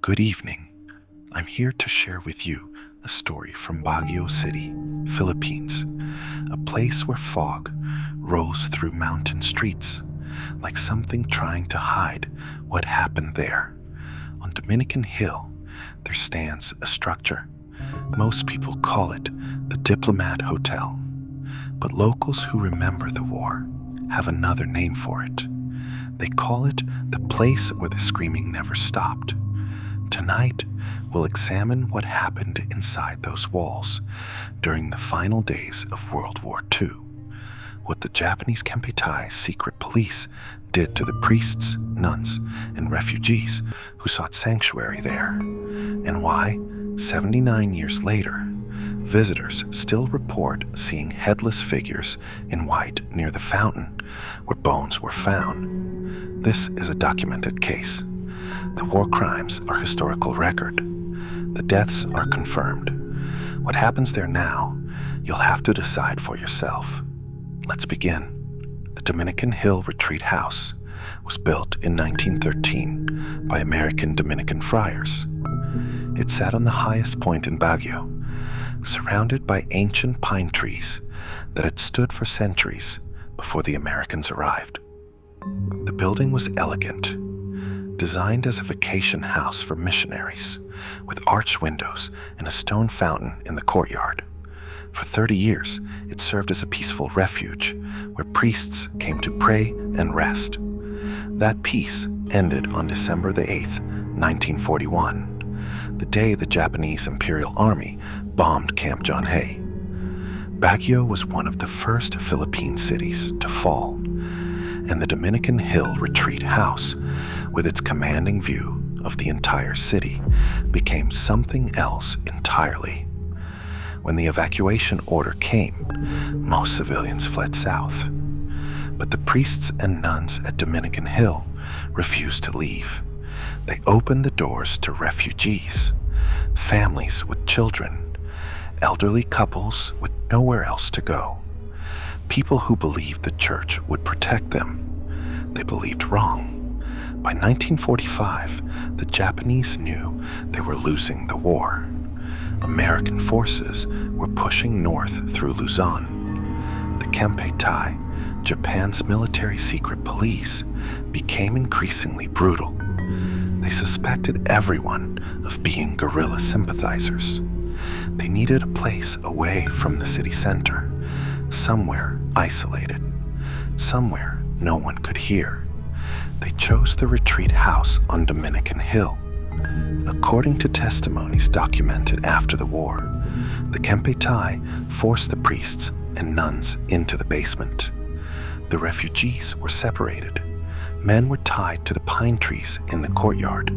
Good evening. I'm here to share with you a story from Baguio City, Philippines, a place where fog rose through mountain streets, like something trying to hide what happened there. On Dominican Hill, there stands a structure. Most people call it the DIPLOMAT Hotel, but locals who remember the war have another name for it. They call it the place where the screaming never stopped. Tonight, we'll examine what happened inside those walls during the final days of World War II, what the Japanese Kempeitai secret police did to the priests, nuns, and refugees who sought sanctuary there, and why, 79 years later, visitors still report seeing headless figures in white near the fountain where bones were found. This is a documented case. The war crimes are historical record. The deaths are confirmed. What happens there now, you'll have to decide for yourself. Let's begin. The Dominican Hill Retreat House was built in 1913 by American Dominican friars. It sat on the highest point in Baguio, surrounded by ancient pine trees that had stood for centuries before the Americans arrived. The building was elegant, designed as a vacation house for missionaries, with arched windows and a stone fountain in the courtyard. For 30 years, it served as a peaceful refuge where priests came to pray and rest. That peace ended on December the 8th, 1941, the day the Japanese Imperial Army bombed Camp John Hay. Baguio was one of the first Philippine cities to fall, and the Dominican Hill Retreat House, with its commanding view of the entire city, became something else entirely. When the evacuation order came, most civilians fled south. But the priests and nuns at Dominican Hill refused to leave. They opened the doors to refugees, families with children, elderly couples with nowhere else to go, people who believed the church would protect them. They believed wrong. By 1945, the Japanese knew they were losing the war. American forces were pushing north through Luzon. The Kempeitai, Japan's military secret police, became increasingly brutal. They suspected everyone of being guerrilla sympathizers. They needed a place away from the city center, somewhere isolated, somewhere no one could hear. They chose the retreat house on Dominican Hill. According to testimonies documented after the war, the Kempeitai forced the priests and nuns into the basement. The refugees were separated. Men were tied to the pine trees in the courtyard.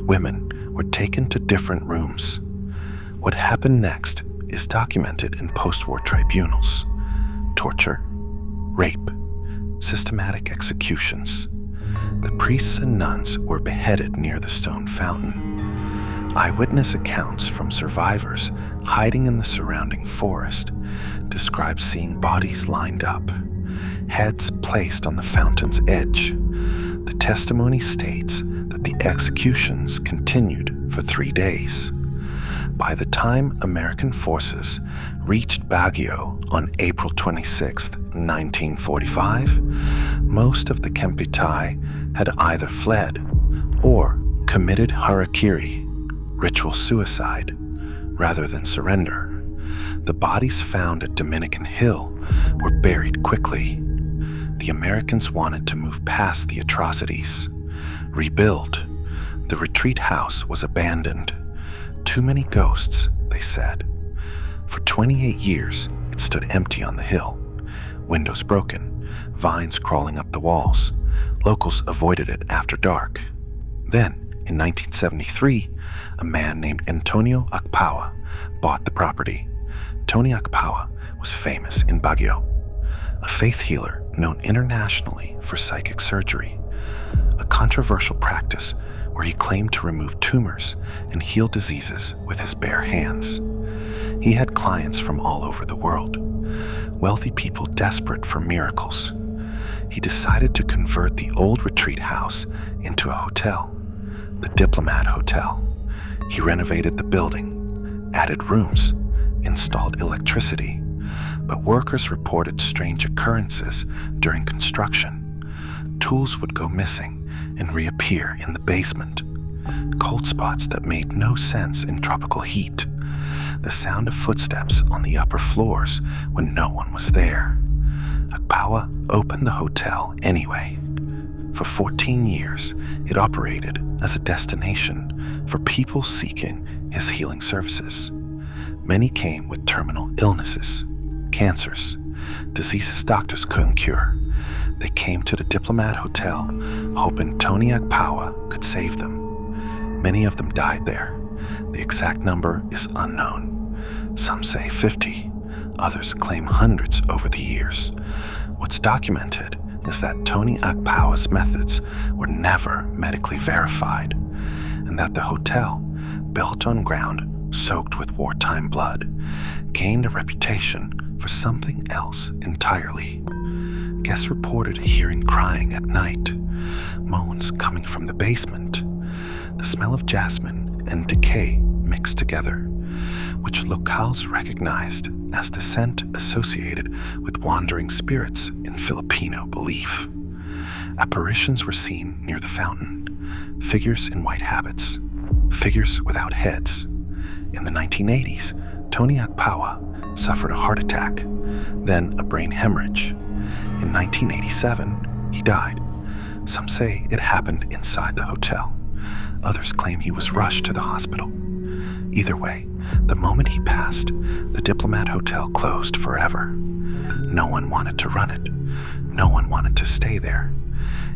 Women were taken to different rooms. What happened next is documented in post-war tribunals: torture, rape, systematic executions. The priests and nuns were beheaded near the stone fountain. Eyewitness accounts from survivors hiding in the surrounding forest describe seeing bodies lined up, heads placed on the fountain's edge. The testimony states that the executions continued for 3 days. By the time American forces reached Baguio on April 26, 1945, most of the Kempeitai had either fled or committed harakiri, ritual suicide, rather than surrender. The bodies found at Dominican Hill were buried quickly. The Americans wanted to move past the atrocities, rebuild. The retreat house was abandoned. Too many ghosts, they said. For 28 years, it stood empty on the hill. Windows broken, vines crawling up the walls. Locals avoided it after dark. Then, in 1973, a man named Antonio Akpawa bought the property. Tony Akpawa was famous in Baguio, a faith healer known internationally for psychic surgery, a controversial practice where he claimed to remove tumors and heal diseases with his bare hands. He had clients from all over the world, wealthy people desperate for miracles. He decided to convert the old retreat house into a hotel. the Diplomat Hotel. He renovated the building, added rooms, installed electricity, but workers reported strange occurrences during construction. Tools would go missing and reappear in the basement. Cold spots that made no sense in tropical heat. The sound of footsteps on the upper floors when no one was there. Akpawa opened the hotel anyway. For 14 years, it operated as a destination for people seeking his healing services. Many came with terminal illnesses, cancers, diseases doctors couldn't cure. They came to the Diplomat Hotel hoping Tony Akpawa could save them. Many of them died there. The exact number is unknown. Some say 50, others claim hundreds over the years. What's documented is that Tony Akpawa's methods were never medically verified, and that the hotel, built on ground soaked with wartime blood, gained a reputation for something else entirely. Guests reported hearing crying at night, moans coming from the basement, the smell of jasmine and decay mixed together, which locals recognized as the scent associated with wandering spirits in Filipino belief. Apparitions were seen near the fountain, figures in white habits, figures without heads. In the 1980s, Tony Akpawa suffered a heart attack, then a brain hemorrhage. In 1987, he died. Some say it happened inside the hotel. Others claim he was rushed to the hospital. Either way, the moment he passed, the Diplomat Hotel closed forever. No one wanted to run it. No one wanted to stay there.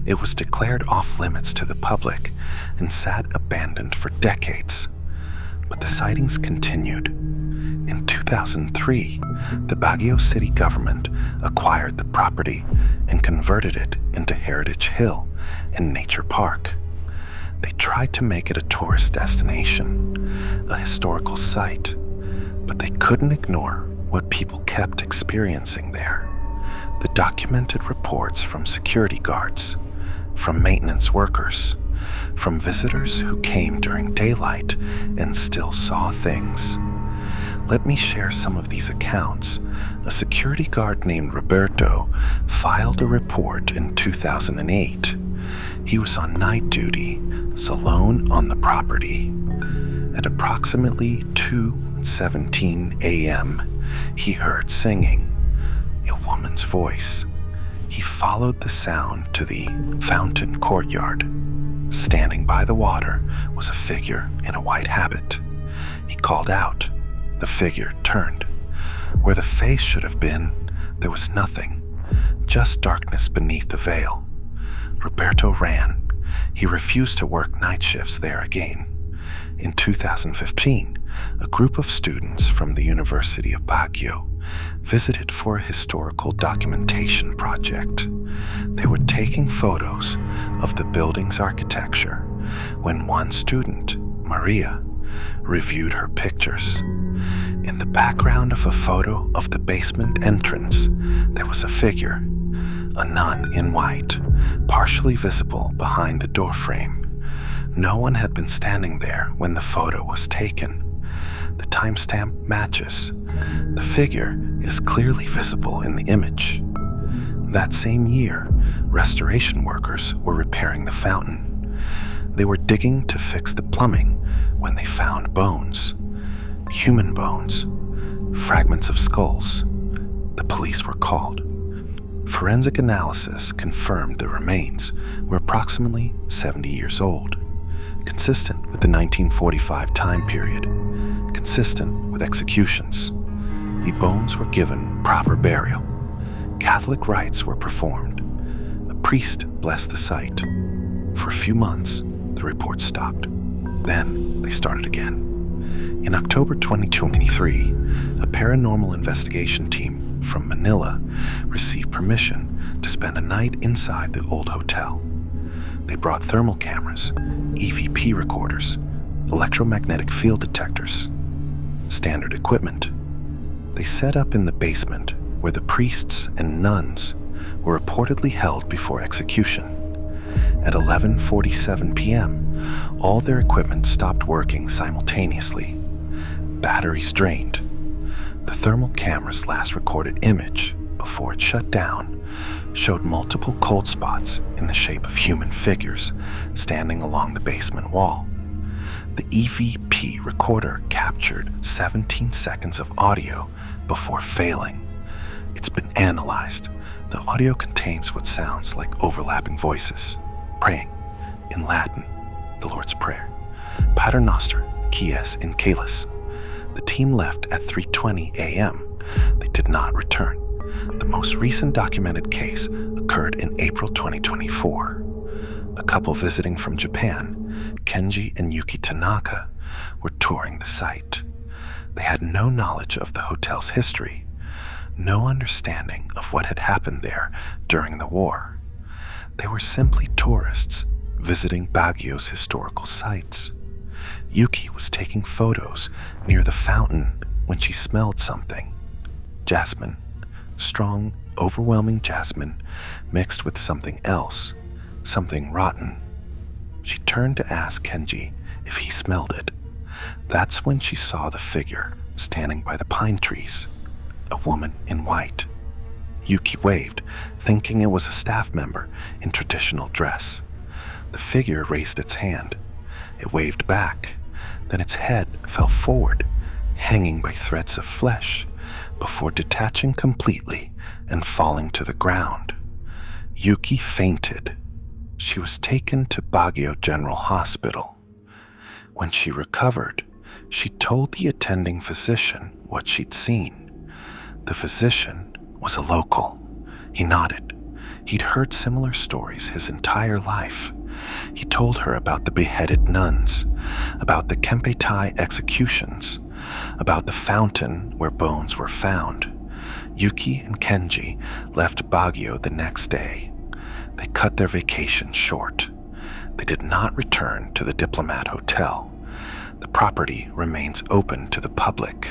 It was declared off-limits to the public and sat abandoned for decades. But the sightings continued. In 2003, the Baguio city government acquired the property and converted it into Heritage Hill and Nature Park. They tried to make it a tourist destination, a historical site, but they couldn't ignore what people kept experiencing there. The documented reports from security guards, from maintenance workers, from visitors who came during daylight and still saw things. Let me share some of these accounts. A security guard named Roberto filed a report in 2008. He was on night duty, alone on the property. At approximately 2:17 a.m., he heard singing, a woman's voice. He followed the sound to the fountain courtyard. Standing by the water was a figure in a white habit. He called out. The figure turned. Where the face should have been, there was nothing, just darkness beneath the veil. Roberto ran. He refused to work night shifts there again. In 2015, a group of students from the University of Baguio visited for a historical documentation project. They were taking photos of the building's architecture when one student, Maria, reviewed her pictures. In the background of a photo of the basement entrance, there was a figure, a nun in white, partially visible behind the doorframe. No one had been standing there when the photo was taken. The timestamp matches. The figure is clearly visible in the image. That same year, restoration workers were repairing the fountain. They were digging to fix the plumbing when they found bones. Human bones, fragments of skulls. The police were called. Forensic analysis confirmed the remains were approximately 70 years old, consistent with the 1945 time period, consistent with executions. The bones were given proper burial. Catholic rites were performed. A priest blessed the site. For a few months, the report stopped. Then they started again. In October 2023, a paranormal investigation team from Manila received permission to spend a night inside the old hotel. They brought thermal cameras, EVP recorders, electromagnetic field detectors, standard equipment. They set up in the basement where the priests and nuns were reportedly held before execution. At 11:47 p.m., All their equipment stopped working simultaneously. Batteries drained. The thermal camera's last recorded image, before it shut down, showed multiple cold spots in the shape of human figures standing along the basement wall. The EVP recorder captured 17 seconds of audio before failing. It's been analyzed. The audio contains what sounds like overlapping voices, praying, in Latin, the Lord's Prayer, Pater Noster, Quies in Caelus. The team left at 3:20 a.m. They did not return. The most recent documented case occurred in April 2024. A couple visiting from Japan, Kenji and Yuki Tanaka, were touring the site. They had no knowledge of the hotel's history, no understanding of what had happened there during the war. They were simply tourists visiting Baguio's historical sites. Yuki was taking photos near the fountain when she smelled something. Jasmine, strong, overwhelming jasmine mixed with something else, something rotten. She turned to ask Kenji if he smelled it. That's when she saw the figure standing by the pine trees, a woman in white. Yuki waved, thinking it was a staff member in traditional dress. The figure raised its hand. It waved back. Then its head fell forward, hanging by threads of flesh, before detaching completely and falling to the ground. Yuki fainted. She was taken to Baguio General Hospital. When she recovered, she told the attending physician what she'd seen. The physician was a local. He nodded. He'd heard similar stories his entire life. He told her about the beheaded nuns, about the Kempeitai executions, about the fountain where bones were found. Yuki and Kenji left Baguio the next day. They cut their vacation short. They did not return to the Diplomat Hotel. The property remains open to the public.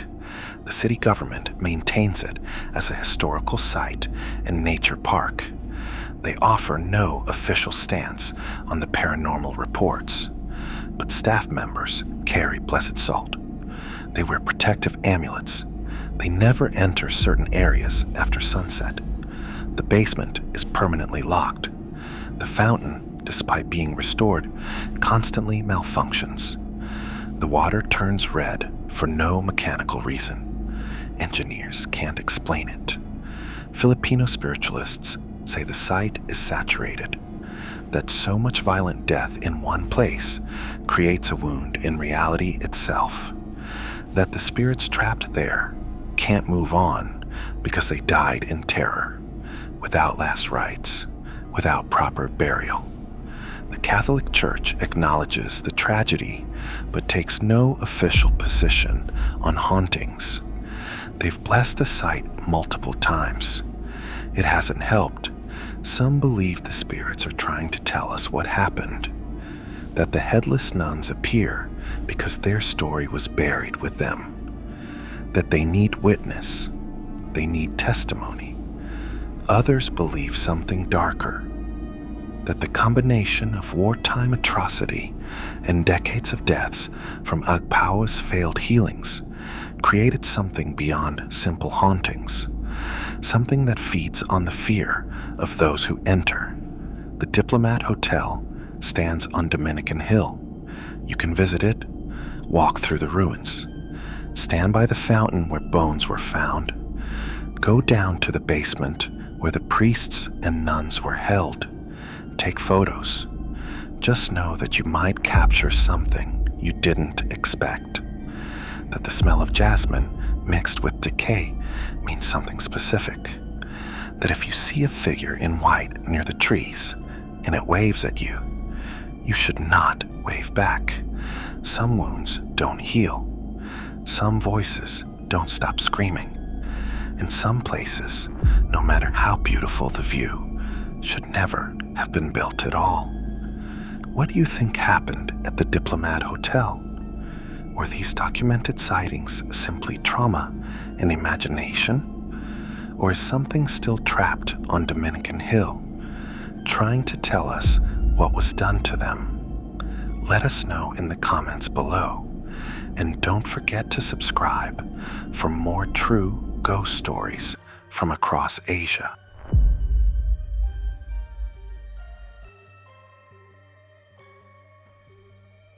The city government maintains it as a historical site and nature park. They offer no official stance on the paranormal reports, but staff members carry blessed salt. They wear protective amulets. They never enter certain areas after sunset. The basement is permanently locked. The fountain, despite being restored, constantly malfunctions. The water turns red for no mechanical reason. Engineers can't explain it. Filipino spiritualists say the site is saturated, that so much violent death in one place creates a wound in reality itself, that the spirits trapped there can't move on because they died in terror, without last rites, without proper burial. The Catholic Church acknowledges the tragedy but takes no official position on hauntings. They've blessed the site multiple times. It hasn't helped. Some believe the spirits are trying to tell us what happened, that the headless nuns appear because their story was buried with them, that they need witness, they need testimony. Others believe something darker, that the combination of wartime atrocity and decades of deaths from Agpawa's failed healings created something beyond simple hauntings, something that feeds on the fear of those who enter. The Diplomat Hotel stands on Dominican Hill. You can visit it, walk through the ruins, stand by the fountain where bones were found, go down to the basement where the priests and nuns were held, take photos. Just know that you might capture something you didn't expect, that the smell of jasmine mixed with decay means something specific, that if you see a figure in white near the trees and it waves at you, you should not wave back. Some wounds don't heal. Some voices don't stop screaming. In some places, no matter how beautiful the view, should never have been built at all. What do you think happened at the Diplomat Hotel? Were these documented sightings simply trauma and imagination? Or is something still trapped on Dominican Hill, trying to tell us what was done to them? Let us know in the comments below. And don't forget to subscribe for more true ghost stories from across Asia.